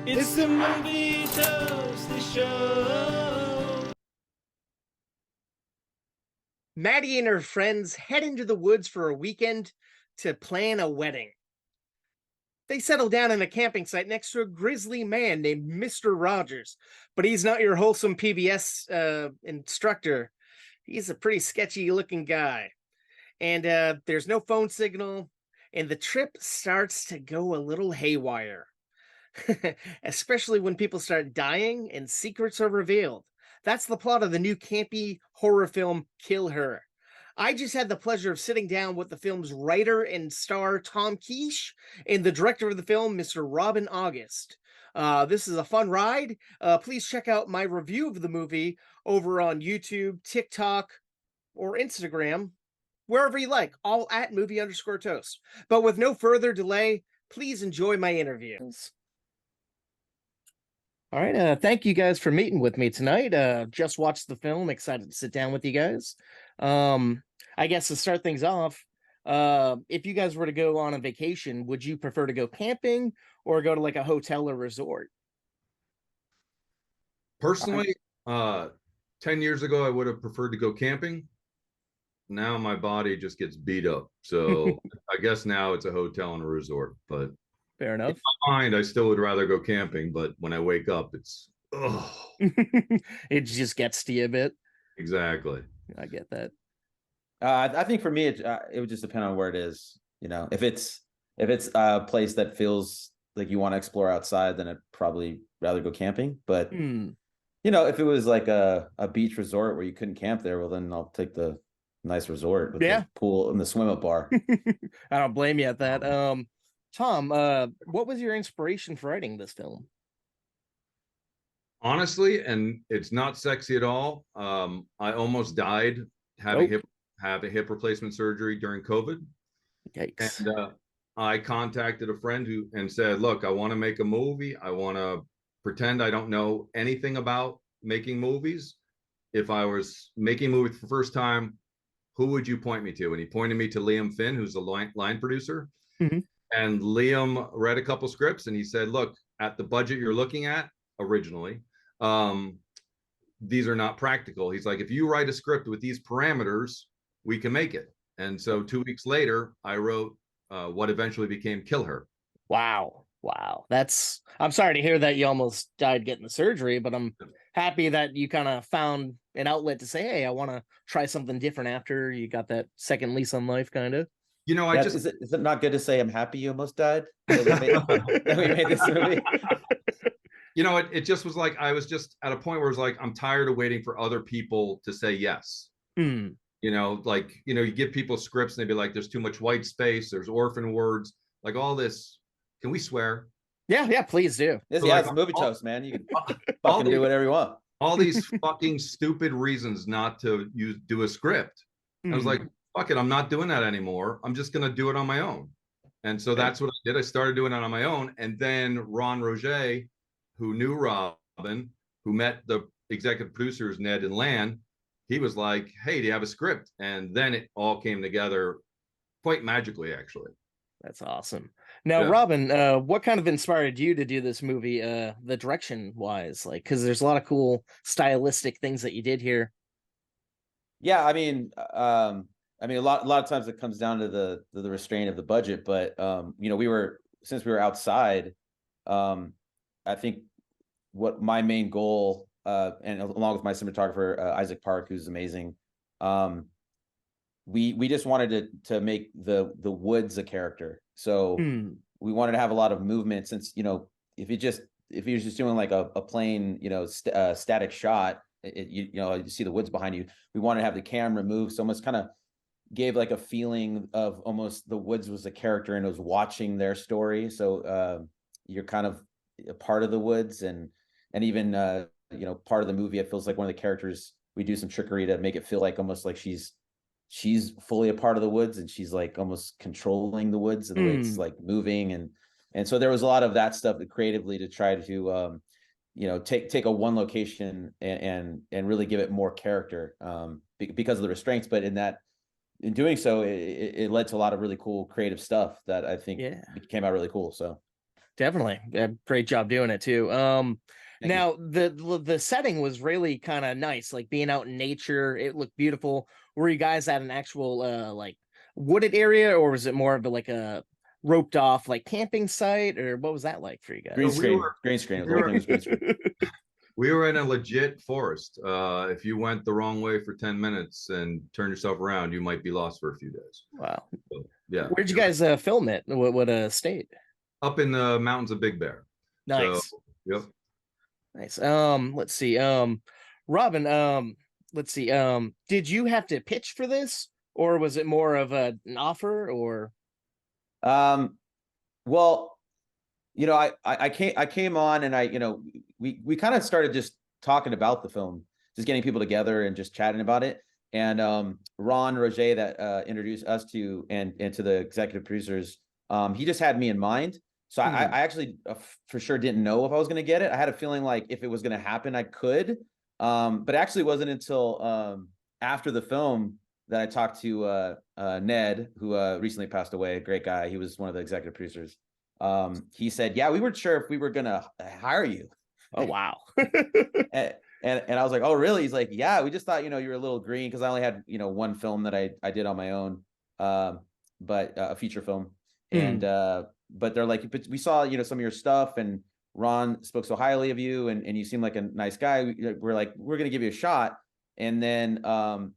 It's the Movie Toasty Show. Maddie and her friends head into the woods for a weekend to plan a wedding. They settle down in a camping site next to a grizzly man named Mr. Rogers, but he's not your wholesome PBS instructor. He's a pretty sketchy looking guy. And there's no phone signal, and the trip starts to go a little haywire. Especially when people start dying and secrets are revealed. That's the plot of the new campy horror film KillHer. I just had the pleasure of sitting down with the film's writer and star Tom Quiche and the director of the film, Mr. Robin August. This is a fun ride. Please check out my review of the movie over on YouTube, TikTok, or Instagram, wherever you like, all at movie_toast. But with no further delay, please enjoy my interviews. All right, thank you guys for meeting with me tonight. Just watched the film, excited to sit down with you guys. I guess to start things off, if you guys were to go on a vacation, would you prefer to go camping or go to like a hotel or resort? Personally, 10 years ago, I would have preferred to go camping. Now my body just gets beat up. So I guess now it's a hotel and a resort. But Fair enough. in my mind, I still would rather go camping. But when I wake up, it's, oh, It just gets to you a bit. exactly. I get that. I think for me, it would just depend on where it is. You know, if it's a place that feels like you want to explore outside, then I'd probably rather go camping. But you know, if it was like a beach resort where you couldn't camp there, well, then I'll take the nice resort with the pool and the swim up bar. I don't blame you at that. Tom, what was your inspiration for writing this film? Honestly, and it's not sexy at all. I almost died having a hip replacement surgery during COVID. Yikes. And I contacted a friend and said, look, I want to make a movie. I want to pretend I don't know anything about making movies. If I was making movies for the first time, who would you point me to? And he pointed me to Liam Finn, who's the line producer. And Liam read a couple scripts and he said, look, at the budget you're looking at originally, these are not practical. He's like, if you write a script with these parameters, we can make it. And so 2 weeks later, I wrote what eventually became KillHer. Wow. I'm sorry to hear that you almost died getting the surgery, but I'm happy that you kind of found an outlet to say, hey, I want to try something different after you got that second lease on life, kind of. You know, is it not good to say I'm happy you almost died? That we made this movie. You know, it just was like, I was just at a point where it's like, I'm tired of waiting for other people to say yes. You know, like, you know, you give people scripts and they'd be like, there's too much white space, there's orphan words, like all this. Can we swear? Yeah, please do. It's a movie toast, man. You can fucking do whatever you want. All these fucking stupid reasons not to do a script. I was like, fuck it, I'm not doing that anymore. I'm just gonna do it on my own. And so that's what I did. I started doing it on my own. And then Ron Roget, who knew Robin, who met the executive producers, Ned and Lan, he was like, hey, do you have a script? And then it all came together quite magically, actually. That's awesome. Now, Robin, what kind of inspired you to do this movie, the direction wise? Like, because there's a lot of cool stylistic things that you did here. Yeah, I mean, a lot of times it comes down to the restraint of the budget, but you know, since we were outside, I think what my main goal, and along with my cinematographer Isaac Park, who's amazing, we just wanted to make the woods a character. So we wanted to have a lot of movement, since, you know, if you're just doing like a plain, you know, static shot, you know, you see the woods behind you. We wanted to have the camera move, so almost kind of gave like a feeling of almost the woods was a character and it was watching their story. So you're kind of a part of the woods, and even you know, part of the movie, it feels like one of the characters, we do some trickery to make it feel like almost like she's fully a part of the woods, and she's like almost controlling the woods and the way it's like moving, and so there was a lot of that stuff creatively to try to you know, take a one location and really give it more character because of the restraints. But in doing so, it led to a lot of really cool creative stuff that I think came out really cool. So Definitely. Great job doing it too. Thank you. Now the setting was really kind of nice, like being out in nature. It looked beautiful. Were you guys at an actual like wooded area, or was it more of like a roped off like camping site, or what was that like for you Green guys? screen. Green screen. The whole thing was green screen. We were in a legit forest. If you went the wrong way for 10 minutes and turned yourself around, you might be lost for a few days. Wow. So, yeah. Where'd you guys film it? What state? Up in the mountains of Big Bear. Nice. So, yep. Nice. Let's see. Robin, let's see. Did you have to pitch for this, or was it more of an offer, or? Well, you know, I came on and we kind of started just talking about the film, just getting people together and just chatting about it. And Ron Roger that introduced us to and to the executive producers, he just had me in mind. So I actually for sure didn't know if I was going to get it. I had a feeling like if it was going to happen, I could. But actually, it wasn't until after the film that I talked to Ned, who recently passed away. A great guy. He was one of the executive producers. He said, "Yeah, we weren't sure if we were going to hire you." Oh wow. and I was like, "Oh really?" He's like, "Yeah, we just thought you were a little green because I only had one film that I did on my own, but a feature film." And but they're like, "But we saw some of your stuff, and Ron spoke so highly of you, and you seem like a nice guy. We're like, we're gonna give you a shot." And then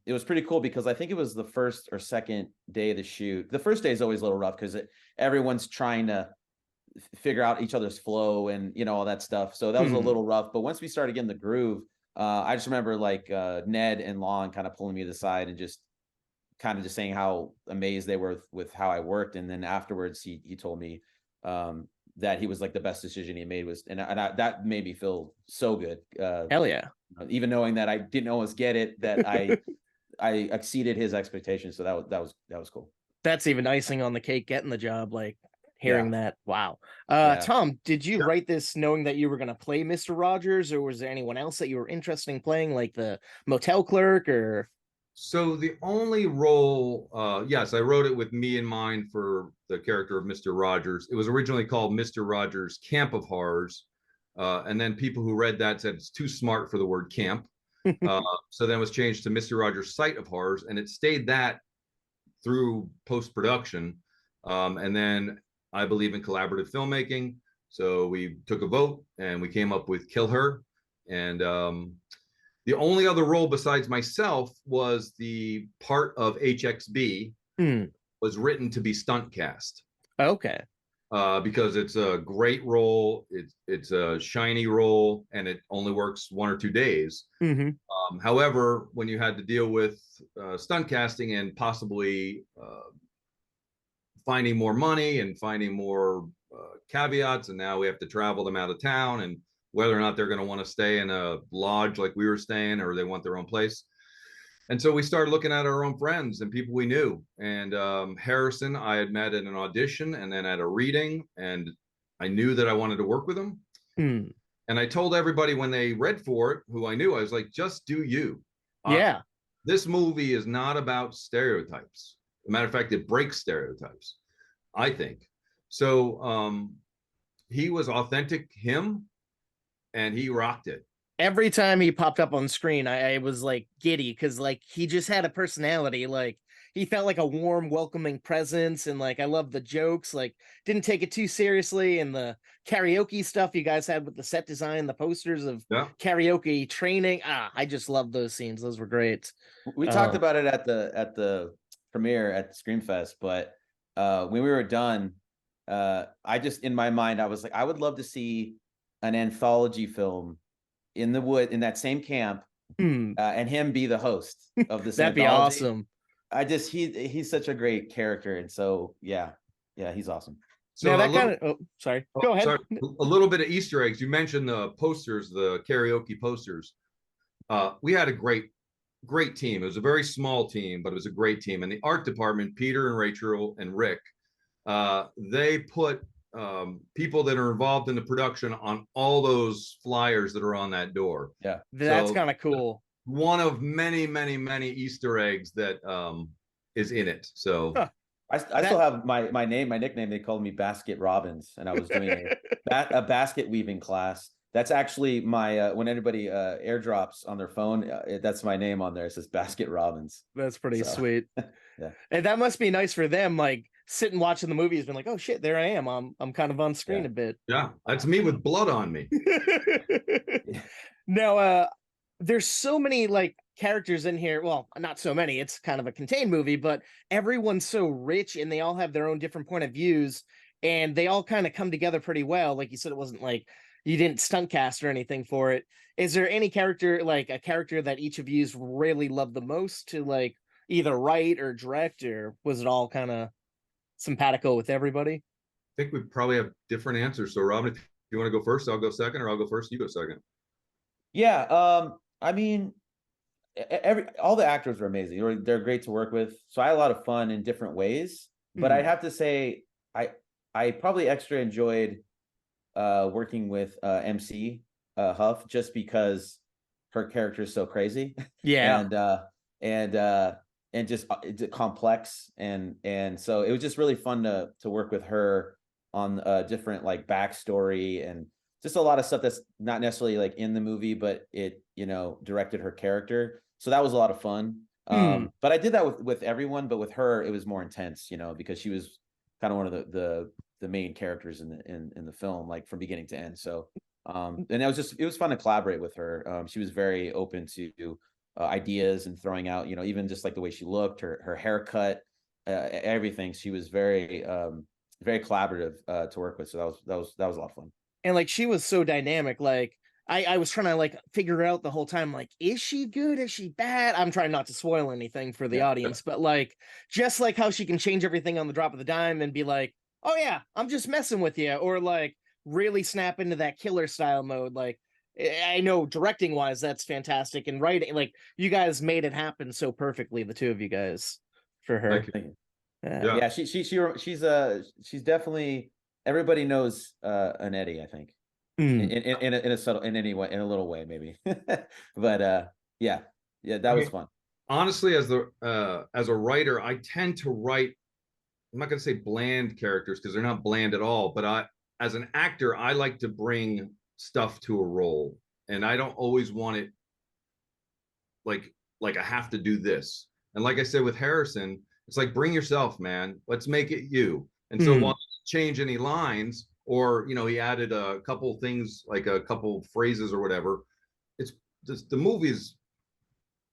it was pretty cool because I think it was the first or second day of the shoot. The first day is always a little rough because everyone's trying to figure out each other's flow and all that stuff. So that was a little rough. But once we started getting the groove, I just remember like Ned and Lon kind of pulling me to the side and just kind of just saying how amazed they were with how I worked. And then afterwards, he told me that he was like the best decision he made was, and that made me feel so good. Hell yeah. Even knowing that I didn't always get it, that I exceeded his expectations. So that was cool. That's even icing on the cake, getting the job, like hearing that. Wow. Yeah. Tom, did you write this knowing that you were going to play Mr. Rogers, or was there anyone else that you were interested in playing, like the motel clerk or? So the only role, yes, I wrote it with me in mind for the character of Mr. Rogers. It was originally called Mr. Rogers' Camp of Horrors. And then people who read that said it's too smart for the word camp. So then it was changed to Mr. Rogers' Site of Horrors, and it stayed that through post-production. And then I believe in collaborative filmmaking. So we took a vote and we came up with KillHer. And the only other role besides myself was the part of HXB was written to be stunt cast. Okay. Because it's a great role, it's a shiny role, and it only works 1 or 2 days. However, when you had to deal with stunt casting and possibly finding more money and finding more caveats, and now we have to travel them out of town, and whether or not they're going to want to stay in a lodge like we were staying, or they want their own place. And so we started looking at our own friends and people we knew. And Harrison, I had met at an audition and then at a reading, and I knew that I wanted to work with him. And I told everybody when they read for it, who I knew, I was like, just do you. Yeah. This movie is not about stereotypes. As a matter of fact, it breaks stereotypes, I think. So he was authentic him, and he rocked it. Every time he popped up on screen, I was like giddy because like he just had a personality. Like he felt like a warm, welcoming presence, and like I love the jokes. Like didn't take it too seriously, and the karaoke stuff you guys had with the set design, the posters of karaoke training. I just love those scenes. Those were great. We talked about it at the premiere at Screamfest, but when we were done, I just in my mind I was like, I would love to see an anthology film in the wood in that same camp, and him be the host of this. That'd be awesome. He's such a great character, and so yeah, he's awesome. So yeah, that kind of. Sorry. Go ahead. Sorry. A little bit of Easter eggs. You mentioned the posters, the karaoke posters. We had a great team. It was a very small team, but it was a great team. And the art department, Peter and Rachel and Rick, they put people that are involved in the production on all those flyers that are on that door. Yeah, that's kind of cool. One of many Easter eggs that is in it. So I still have my nickname. They called me Basket Robbins, and I was doing a basket weaving class. That's actually my when anybody airdrops on their phone, that's my name on there. It says Basket Robbins. That's pretty So, sweet. yeah. And that must be nice for them, like sitting watching the movies, been like, oh shit, there I am. I'm kind of on screen Yeah. a bit. Yeah, that's me with blood on me. Now, there's so many like characters in here. Well, not so many. It's kind of a contained movie, but everyone's so rich and they all have their own different point of views, and they all kind of come together pretty well. Like you said, it wasn't like you didn't stunt cast or anything for it. Is there any character, like a character that each of you's really loved the most to like either write or direct, or was it all kind of simpatico with everybody? I think we probably have different answers. So, Robin, if you want to go first, I'll go second, or I'll go first, you go second. Yeah. I mean, all the actors were amazing. They're great to work with. So I had a lot of fun in different ways. But I'd have to say, I probably extra enjoyed working with MC Huff, just because her character is so crazy. Yeah. and just complex, and so it was just really fun to work with her on different like backstory and just a lot of stuff that's not necessarily like in the movie, but it directed her character. So that was a lot of fun. But I did that with everyone, but with her it was more intense, because she was kind of one of the main characters in the film, like from beginning to end. So and it was fun to collaborate with her. She was very open to ideas and throwing out, even just like the way she looked, her haircut, everything. She was very very collaborative to work with. So that was a lot of fun. And like she was so dynamic. Like I was trying to like figure out the whole time, like, is she good? Is she bad? I'm trying not to spoil anything for the audience, but like just like how she can change everything on the drop of the dime and be like, oh yeah, I'm just messing with you, or like really snap into that killer style mode. Like I know directing wise, that's fantastic, and writing, like you guys made it happen so perfectly, the two of you guys, for her. Thank you. Yeah, she's definitely, everybody knows an Eddie, I think. In a subtle, in any way, in a little way maybe. But yeah, that was fun. Honestly, as a writer, I tend to write, I'm not going to say bland characters because they're not bland at all, but as an actor, I like to bring stuff to a role, and I don't always want it like I have to do this. And like I said with Harrison, it's like, bring yourself, man. Let's make it you. And so while change any lines, or he added a couple things, like a couple phrases or whatever, it's just, the movie's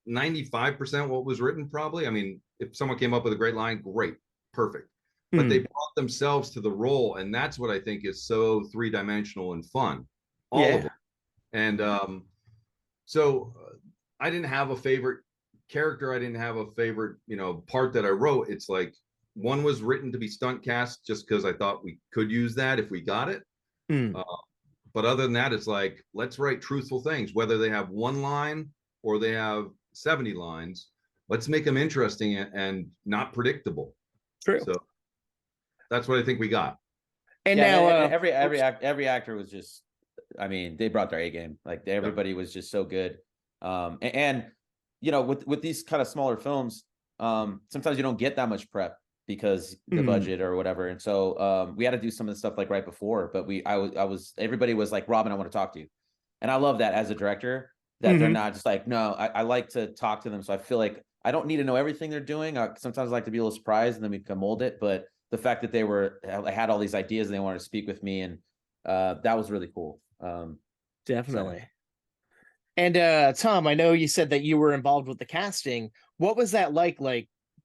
95% what was written, probably. I mean, if someone came up with a great line, great, perfect. But they brought themselves to the role, and that's what I think is so three-dimensional and fun. All of it. And so I didn't have a favorite character. I didn't have a favorite, part that I wrote. It's like, one was written to be stunt cast just because I thought we could use that if we got it. But other than that, it's like, let's write truthful things, whether they have one line or they have 70 lines. Let's make them interesting and not predictable. True. So that's what I think we got. And now every actor was just, I mean, they brought their A game. Like everybody was just so good. And with these kind of smaller films, sometimes you don't get that much prep because the budget or whatever. And so we had to do some of the stuff like right before, but everybody was like, Robin, I want to talk to you. And I love that as a director, that they're not just like, no, I like to talk to them. So I feel like I don't need to know everything they're doing. Sometimes I like to be a little surprised, and then we can mold it. But the fact that they had all these ideas and they wanted to speak with me, and that was really cool. Definitely. So. And Tom, I know you said that you were involved with the casting. What was that like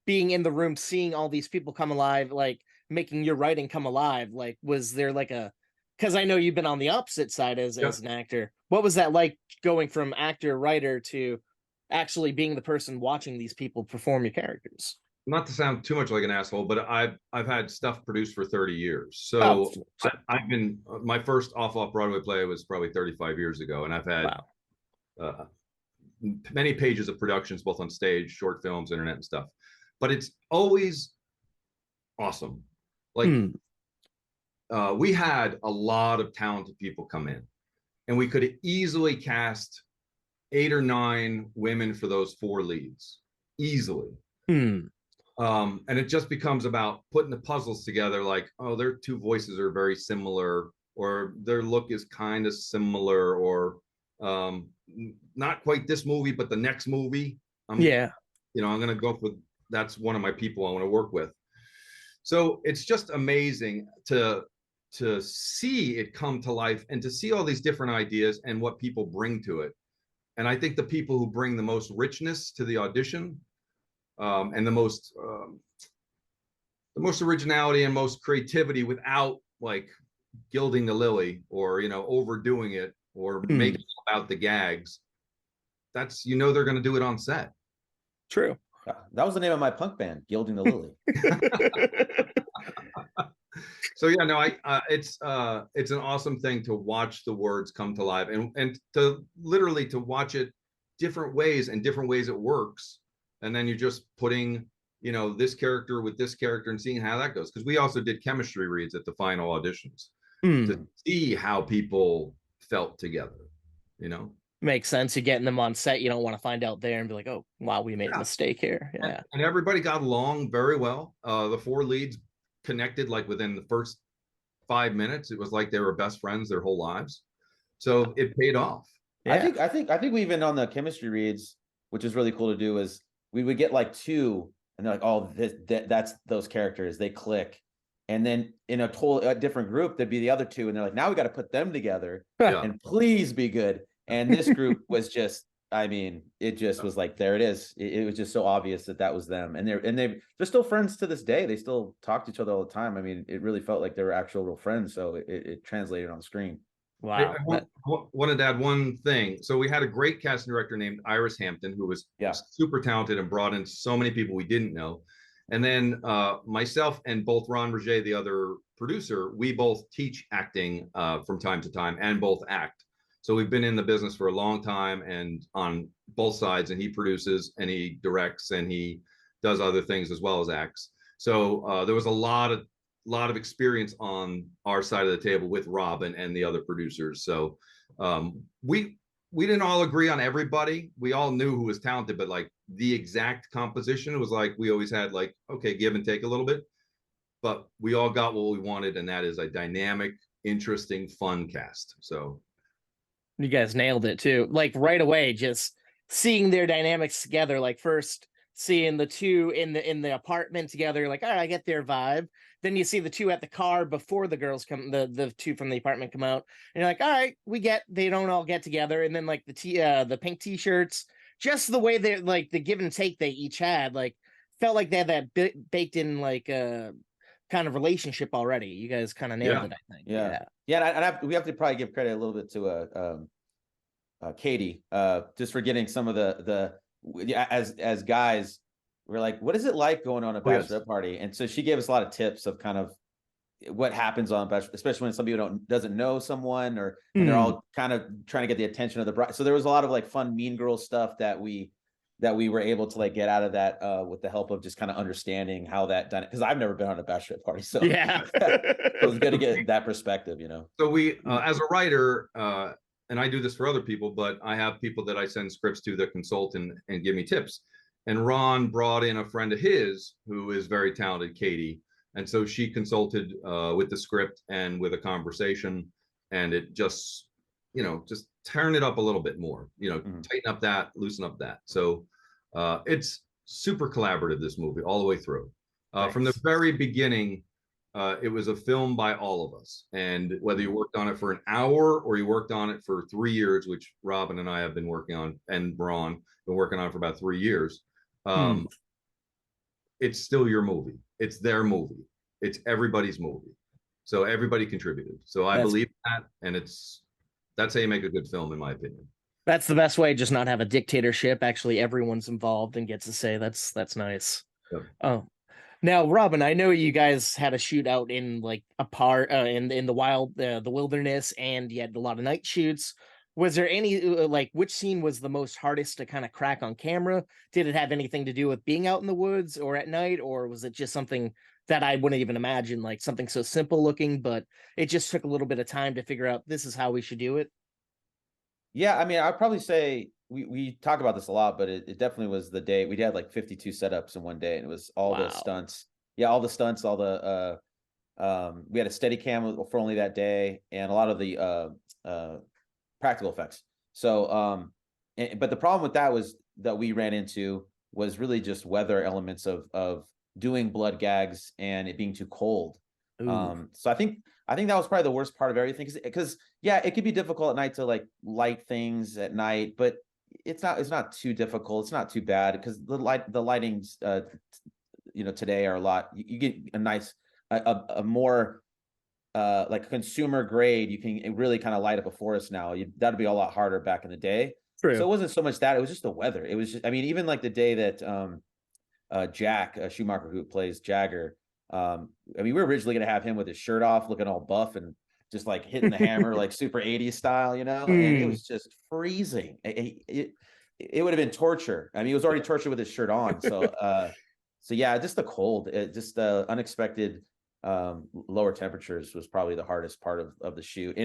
being in the room, seeing all these people come alive, like making your writing come alive? Like, was there like because I know you've been on the opposite side as an actor. What was that like, going from actor, writer to actually being the person watching these people perform your characters? Not to sound too much like an asshole, but I've had stuff produced for 30 years. So I've been, my first off Broadway play was probably 35 years ago. And I've had many pages of productions, both on stage, short films, internet and stuff. But it's always awesome. Like we had a lot of talented people come in, and we could easily cast 8 or 9 women for those 4 leads, easily. And it just becomes about putting the puzzles together, like, oh, their two voices are very similar, or their look is kind of similar, or not quite this movie, but the next movie. Yeah. I'm gonna go for, that's one of my people I want to work with. So it's just amazing to see it come to life and to see all these different ideas and what people bring to it. And I think the people who bring the most richness to the audition, and the most originality and most creativity without like gilding the lily or overdoing it or making it about the gags. That's they're going to do it on set. True. That was the name of my punk band, Gilding the Lily. So yeah, no, it's an awesome thing to watch the words come to life and to literally to watch it different ways and different ways it works. And then you're just putting, this character with this character and seeing how that goes. Because we also did chemistry reads at the final auditions to see how people felt together, Makes sense. You're getting them on set. You don't want to find out there and be like, oh, wow, we made a mistake here. Yeah. And everybody got along very well. The four leads connected like within the first 5 minutes. It was like they were best friends their whole lives. So it paid off. Yeah. I think we even on the chemistry reads, which is really cool to do, is we would get like two and they're like, oh, that's those characters, they click. And then in a different group, there'd be the other two. And they're like, now we got to put them together and please be good. And this group was just, it just was like, there it is. It was just so obvious that was them. And they're still friends to this day. They still talk to each other all the time. It really felt like they were actual real friends. So it translated on the screen. Wow. I wanted to add one thing. So we had a great casting director named Iris Hampton, who was super talented and brought in so many people we didn't know. And then myself and both Ron Roget, the other producer, we both teach acting from time to time and both act. So we've been in the business for a long time and on both sides, and he produces and he directs and he does other things as well as acts. So there was a lot of experience on our side of the table with Robin and the other producers. So we didn't all agree on everybody. We all knew who was talented, but like the exact composition was like, we always had like, okay, give and take a little bit, but we all got what we wanted. And that is a dynamic, interesting, fun cast. So you guys nailed it too. Like right away, just seeing their dynamics together, like first seeing the two in the apartment together, like, all right, I get their vibe. Then you see the two at the car before the girls come, the two from the apartment come out, and you're like, all right, they don't all get together. And then like the pink t-shirts, just the way they're like the give and take they each had, like felt like they had that baked in like kind of relationship already. You guys kind of nailed it, I think. And we have to probably give credit a little bit to Katie, just for getting some of the as guys, we're like, what is it like going on a bachelorette party? And so she gave us a lot of tips of kind of what happens on bachelor, especially when some people doesn't know someone, or when they're all kind of trying to get the attention of the bride. So there was a lot of like fun Mean Girl stuff that we were able to like get out of that with the help of just kind of understanding how that done it, because I've never been on a bachelorette party, so it was good to get that perspective, So we as a writer, and I do this for other people, but I have people that I send scripts to that consult and give me tips. And Ron brought in a friend of his who is very talented, Katie. And so she consulted with the script and with a conversation, and it just, just turn it up a little bit more, tighten up that, loosen up that. So it's super collaborative, this movie, all the way through. From the very beginning, it was a film by all of us. And whether you worked on it for an hour or you worked on it for 3 years, which Robin and I have been working on, and Ron been working on for about 3 years, it's still your movie. It's their movie. It's everybody's movie. So everybody contributed. So I believe that, and that's how you make a good film, in my opinion. That's the best way. Just not have a dictatorship. Actually, everyone's involved and gets to say. That's nice. Yep. Oh, now, Robin, I know you guys had a shoot out in like a part in the wild, the wilderness, and you had a lot of night shoots. Was there any like which scene was the most hardest to kind of crack on camera? Did it have anything to do with being out in the woods or at night, or was it just something that I wouldn't even imagine, like something so simple looking, but it just took a little bit of time to figure out this is how we should do it? Yeah, I'd probably say we talk about this a lot, but it definitely was the day we had like 52 setups in one day, and it was all the Wow. stunts. Yeah, all the stunts, all the we had a steady cam for only that day, and a lot of the practical effects. So but the problem with that was that we ran into was really just weather elements of doing blood gags and it being too cold. Ooh. So I think that was probably the worst part of everything, because yeah, it could be difficult at night to like light things at night, but it's not too difficult. It's not too bad because the lightings today are a lot. You get a nice a more like consumer grade. You can really kind of light up a forest now. That'd be a lot harder back in the day. True. So it wasn't so much that, it was just the weather. It was just, I mean, even like the day that Jack Schumacher, who plays Jagger, I mean, we were originally gonna have him with his shirt off, looking all buff and just like hitting the hammer like super 80s style, and it was just freezing. It would have been torture. I mean, he was already tortured with his shirt on. So yeah, just the cold, just the unexpected lower temperatures was probably the hardest part of the shoot.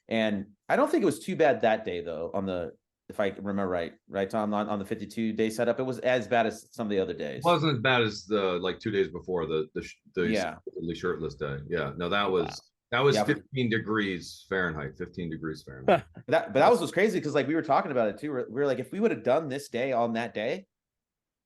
And I don't think it was too bad that day though, if I remember right, Tom, on the 52-day setup. It was as bad as some of the other days. It wasn't as bad as the like 2 days before the Yeah. shirtless day. Yeah, no, that was Yeah, 15 degrees Fahrenheit. 15 degrees Fahrenheit. But that was what's crazy, because like we were talking about it too. We were like, if we would have done this day on that day,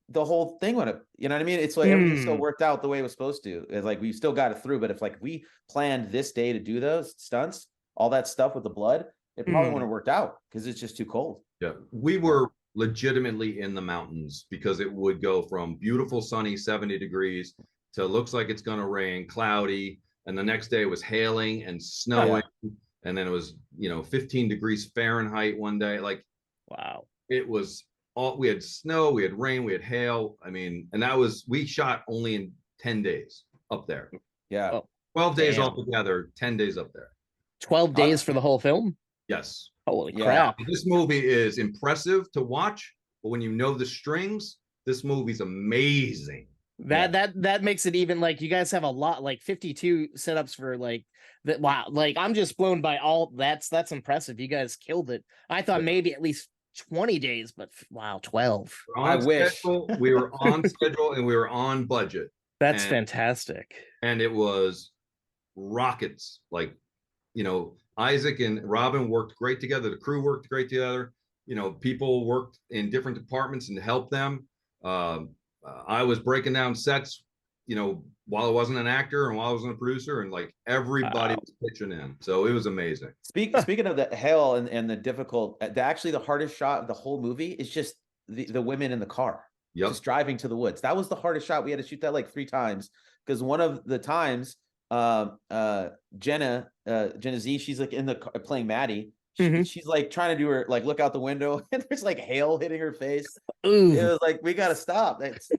the whole thing would have, you know what I mean? It's like everything still worked out the way it was supposed to. It's like we still got it through. But if like we planned this day to do those stunts, all that stuff with the blood, it probably wouldn't have worked out because it's just too cold. Yeah, we were legitimately in the mountains because it would go from beautiful sunny 70 degrees to looks like it's going to rain, cloudy, and the next day it was hailing and snowing, and then it was 15 degrees Fahrenheit one day. Like, wow, it was all, we had snow, we had rain, we had hail. I mean, and we shot only in 10 days up there. Yeah. Oh, 12 days altogether, 10 days up there. 12 days for the whole film? Yes. Holy crap. This movie is impressive to watch, but when you know the strings, this movie's amazing. That makes it even, like, you guys have a lot, like 52 setups for like that. Wow, like I'm just blown by all that's impressive. You guys killed it. I thought maybe at least 20 days, but wow, 12. I wish. We were on schedule and we were on budget. That's fantastic. And it was rockets. Like, Isaac and Robin worked great together. The crew worked great together. People worked in different departments and helped them. I was breaking down sets, while I wasn't an actor and while I wasn't a producer, and like everybody was pitching in. So it was amazing. Speaking of the hail and the difficult, actually the hardest shot of the whole movie is just the women in the car. Yep. Just driving to the woods. That was the hardest shot. We had to shoot that like 3 times because one of the times Jenna Z, she's like in the car playing Maddie. She's like trying to do her like look out the window and there's like hail hitting her face. Ooh. It was like, we gotta stop. It's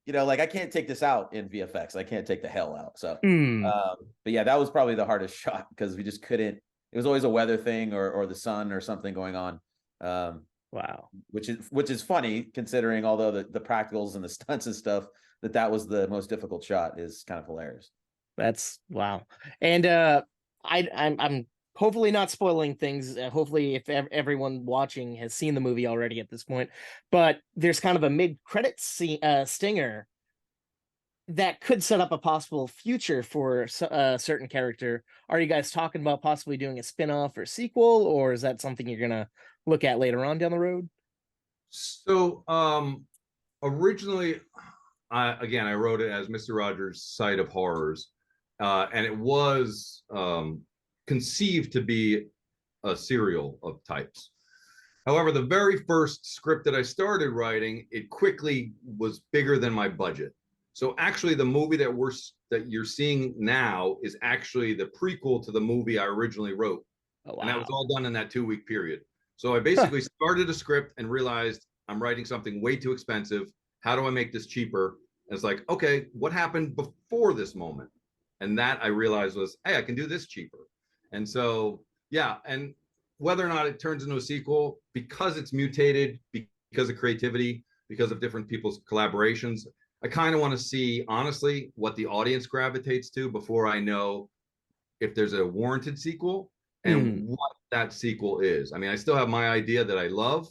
like I can't take this out in VFX. I can't take the hail out. So but yeah, that was probably the hardest shot because we just couldn't. It was always a weather thing or the sun or something going on. Wow. Which is funny considering, although the practicals and the stunts and stuff, that was the most difficult shot is kind of hilarious. That's wow. And I'm hopefully not spoiling things. Hopefully, if everyone watching has seen the movie already at this point, but there's kind of a mid-credit stinger that could set up a possible future for a certain character. Are you guys talking about possibly doing a spin-off or sequel, or is that something you're gonna look at later on down the road? So originally, I wrote it as Mr. Rogers' Site of Horrors, and it was conceived to be a serial of types. However, the very first script that I started writing, it quickly was bigger than my budget. So actually, the movie that you're seeing now is actually the prequel to the movie I originally wrote. Oh, wow. And that was all done in that 2-week period. So I basically started a script and realized I'm writing something way too expensive. How do I make this cheaper? And it's like, okay, what happened before this moment? And that I realized was, hey, I can do this cheaper. And so, yeah, and whether or not it turns into a sequel, because it's mutated, because of creativity, because of different people's collaborations, I kind of want to see, honestly, what the audience gravitates to before I know if there's a warranted sequel and what that sequel is. I mean, I still have my idea that I love,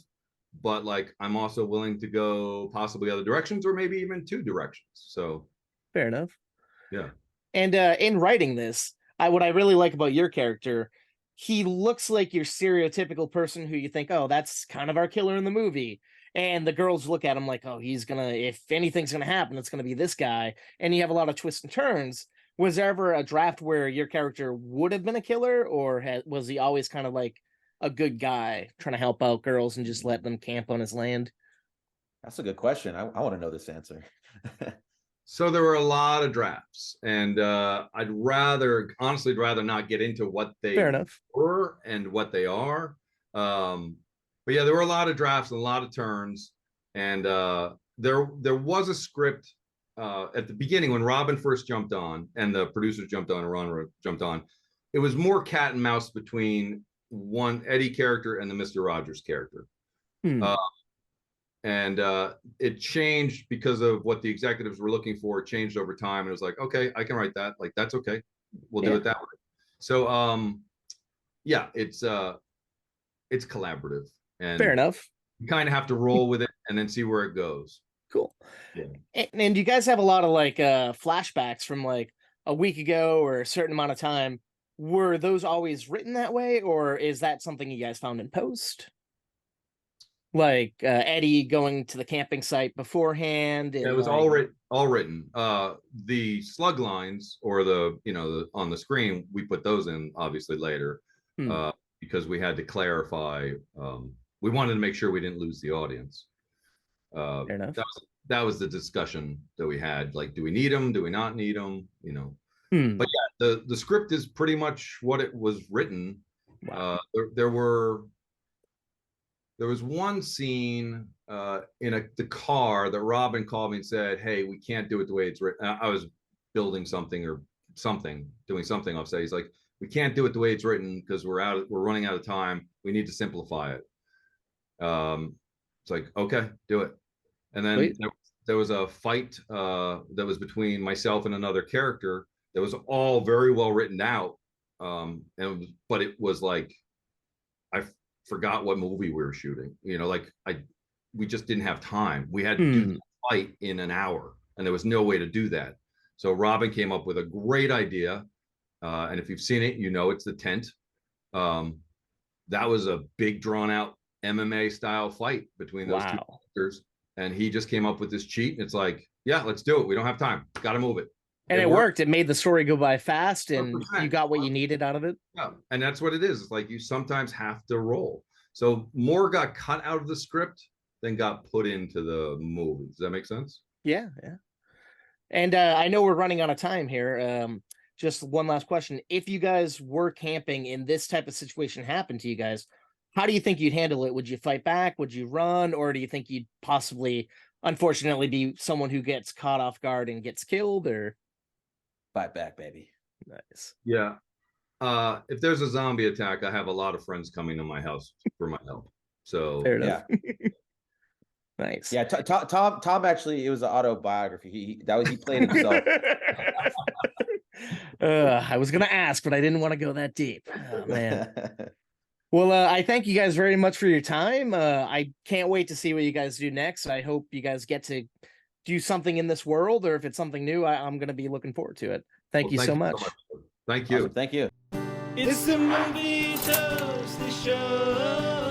but like I'm also willing to go possibly other directions or maybe even 2 directions. So Fair enough. yeah. And in writing this, what I really like about your character, he looks like your stereotypical person who you think, oh, that's kind of our killer in the movie. And the girls look at him like, oh, he's gonna, if anything's gonna happen, it's gonna be this guy. And you have a lot of twists and turns. Was there ever a draft where your character would have been a killer, or was he always kind of like a good guy trying to help out girls and just let them camp on his land? That's a good question. I want to know this answer. So there were a lot of drafts, and I'd honestly rather not get into what they Fair enough. were and what they are. But yeah, there were a lot of drafts and a lot of turns, and there was a script at the beginning when Robin first jumped on, and the producers jumped on, and Ron jumped on. It was more cat and mouse between one Eddie character and the Mr. Rogers character. And it changed because of what the executives were looking for. It changed over time, and it was like, okay, I can write that. Like, that's okay. We'll do it that way. So yeah, it's collaborative, and Fair enough. you kind of have to roll with it and then see where it goes. Cool. Yeah. And you guys have a lot of like flashbacks from like a week ago or a certain amount of time. Were those always written that way, or is that something you guys found in post? Like Eddie going to the camping site beforehand. And Yeah, it was like... all written. The slug lines or on the screen, we put those in obviously later because we had to clarify. We wanted to make sure we didn't lose the audience. Fair enough. That was the discussion that we had. Like, do we need them? Do we not need them? But yeah, the script is pretty much what it was written. Wow. There was one scene in the car that Robin called me and said, hey, we can't do it the way it's written. I was building something or doing something offset. He's like, we can't do it the way it's written because we're running out of time. We need to simplify it. It's like, okay, do it. And then there was a fight that was between myself and another character that was all very well written out. But it was like, I forgot what movie we were shooting. We just didn't have time. We had to do the fight in an hour, and there was no way to do that. So Robin came up with a great idea, and if you've seen it, it's the tent. That was a big, drawn out MMA style fight between those two characters, and he just came up with this cheat. And it's like, yeah, let's do it. We don't have time. Got to move it. And it worked. It made the story go by fast, and 100%. you got what you needed out of it. Yeah, and that's what it is. It's like you sometimes have to roll. So more got cut out of the script than got put into the movie. Does that make sense? Yeah. And I know we're running out of time here. Just one last question. If you guys were camping and this type of situation happened to you guys, how do you think you'd handle it? Would you fight back? Would you run? Or do you think you'd possibly, unfortunately, be someone who gets caught off guard and gets killed? Or fight back, baby. Nice. Yeah. If there's a zombie attack, I have a lot of friends coming to my house for my help. So fair enough. Nice. Yeah, Tom actually, it was an autobiography. He played himself. I was gonna ask, but I didn't want to go that deep. Oh, man. Well, I thank you guys very much for your time. I can't wait to see what you guys do next. I hope you guys get to do something in this world, or if it's something new, I'm going to be looking forward to it. Thank you so much. Thank you. Awesome. Thank you. It's the Movie Toasty Show.